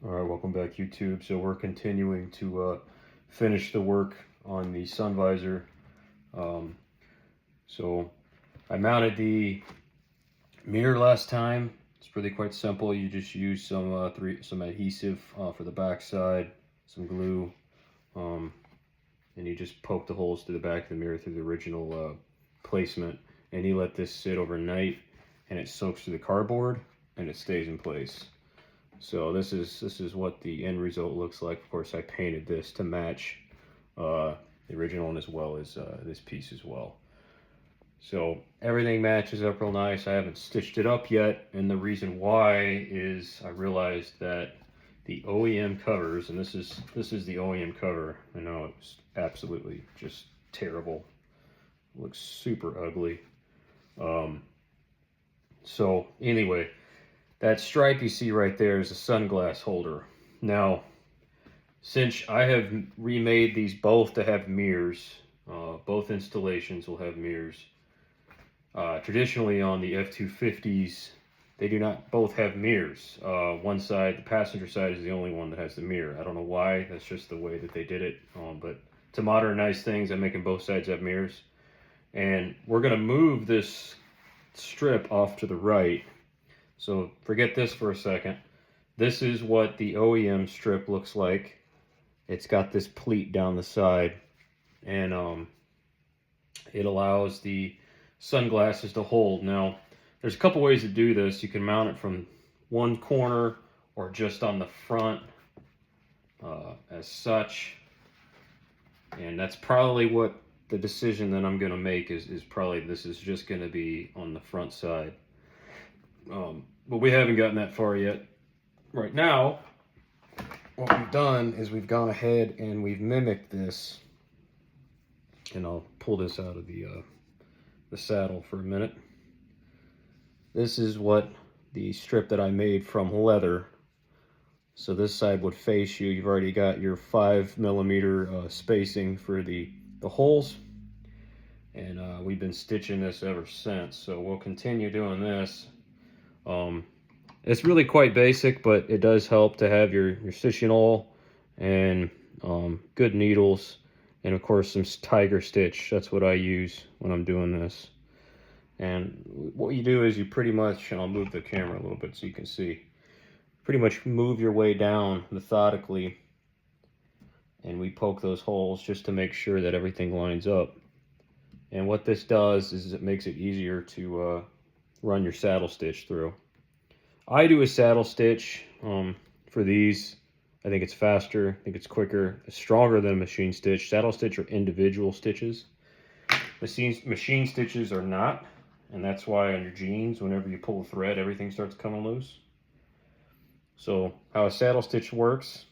All right, welcome back, YouTube. So we're continuing to finish the work on the sun visor. So I mounted the mirror last time. It's really quite simple. You just use some adhesive for the back side, some glue, and you just poke the holes through the back of the mirror through the original placement, and you let this sit overnight, and it soaks through the cardboard, and it stays in place. So this is what the end result looks like. Of course, I painted this to match the original one as well as this piece as well. So everything matches up real nice. I haven't stitched it up yet, and the reason why is I realized that the OEM covers, and this is the OEM cover. I know it's absolutely just terrible. It looks super ugly. So anyway, that stripe you see right there is a sunglass holder. Now, since I have remade these both to have mirrors, both installations will have mirrors. Traditionally on the F250s, they do not both have mirrors. One side, the passenger side, is the only one that has the mirror. I don't know why, that's just the way that they did it. But to modernize things, I'm making both sides have mirrors. And we're gonna move this strip off to the right. So forget this for a second. This is what the OEM strip looks like. It's got this pleat down the side, and it allows the sunglasses to hold. Now, there's a couple ways to do this. You can mount it from one corner or just on the front as such. And that's probably what the decision that I'm going to make is probably this is just going to be on the front side. But we haven't gotten that far yet. Right now, what we've done is we've gone ahead and we've mimicked this. And I'll pull this out of the saddle for a minute. This is what the strip that I made from leather. So this side would face you. You've already got your 5mm spacing for the holes. And we've been stitching this ever since. So we'll continue doing this. It's really quite basic, but it does help to have your stitching oil and good needles, and of course some tiger stitch. That's what I use when I'm doing this. And what you do is you pretty much, and I'll move the camera a little bit so you can see, pretty much move your way down methodically, and we poke those holes just to make sure that everything lines up. And what this does is it makes it easier to run your saddle stitch through. I do a saddle stitch for these. I think it's faster, I think it's quicker, it's stronger than a machine stitch. Saddle stitch are individual stitches. Machine stitches are not, and that's why on your jeans, whenever you pull a thread, everything starts coming loose. So how a saddle stitch works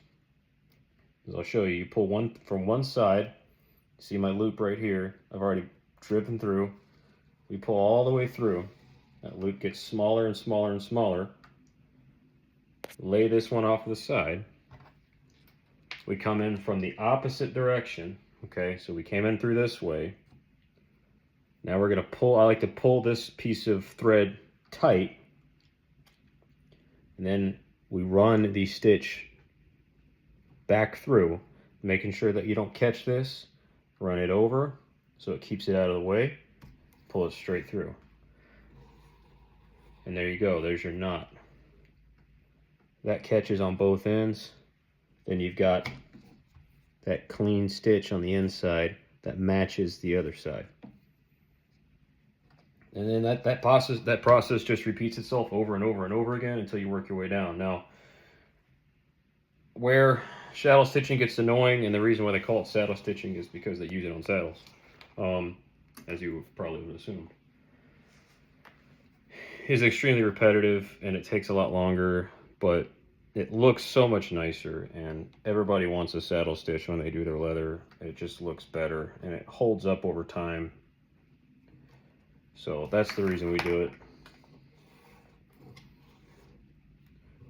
is I'll show you. You pull one from one side. See my loop right here? I've already driven through. We pull all the way through. That loop gets smaller and smaller and smaller. Lay this one off to the side. We come in from the opposite direction. Okay, so we came in through this way. Now we're going to pull, I like to pull this piece of thread tight. And then we run the stitch back through, making sure that you don't catch this. Run it over so it keeps it out of the way. Pull it straight through. And there you go, there's your knot. That catches on both ends. Then you've got that clean stitch on the inside that matches the other side. And then that process just repeats itself over and over and over again until you work your way down. Now, where saddle stitching gets annoying, and the reason why they call it saddle stitching is because they use it on saddles, as you probably would assume, is extremely repetitive and it takes a lot longer, but it looks so much nicer, and everybody wants a saddle stitch when they do their leather. It just looks better and it holds up over time. So that's the reason we do it.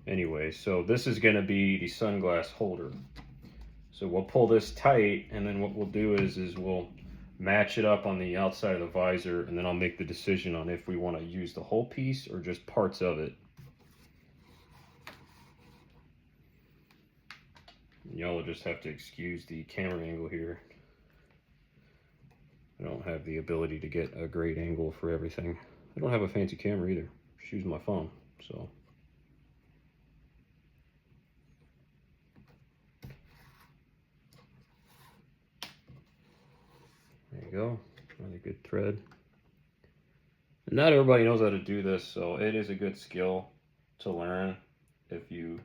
Anyway, so this is going to be the sunglass holder. So we'll pull this tight, and then what we'll do is we'll match it up on the outside of the visor, and then I'll make the decision on if we want to use the whole piece or just parts of it. Y'all will just have to excuse the camera angle here. I don't have the ability to get a great angle for everything. I don't have a fancy camera either. Just use my phone, so. There you go, another good thread. And not everybody knows how to do this, so it is a good skill to learn if you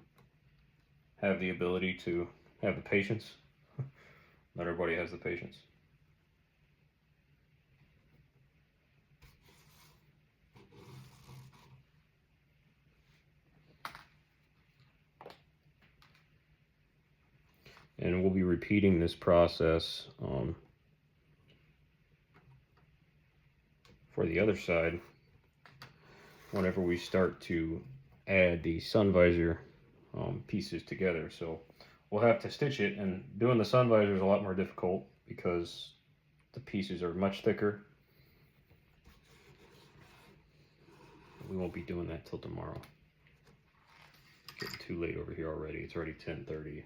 have the ability to have the patience. Not everybody has the patience. And we'll be repeating this process for the other side whenever we start to add the sun visor pieces together. So we'll have to stitch it, and doing the sun visor is a lot more difficult because the pieces are much thicker. We won't be doing that till tomorrow. Getting too late over here already. It's already 10:30.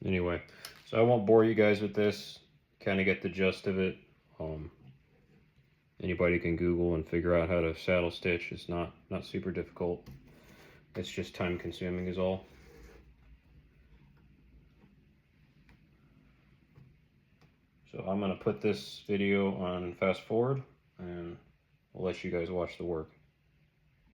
Anyway, so I won't bore you guys with this. Kind of get the gist of it. Anybody can Google and figure out how to saddle stitch. It's not super difficult. It's just time consuming is all. So I'm going to put this video on fast forward and I'll let you guys watch the work.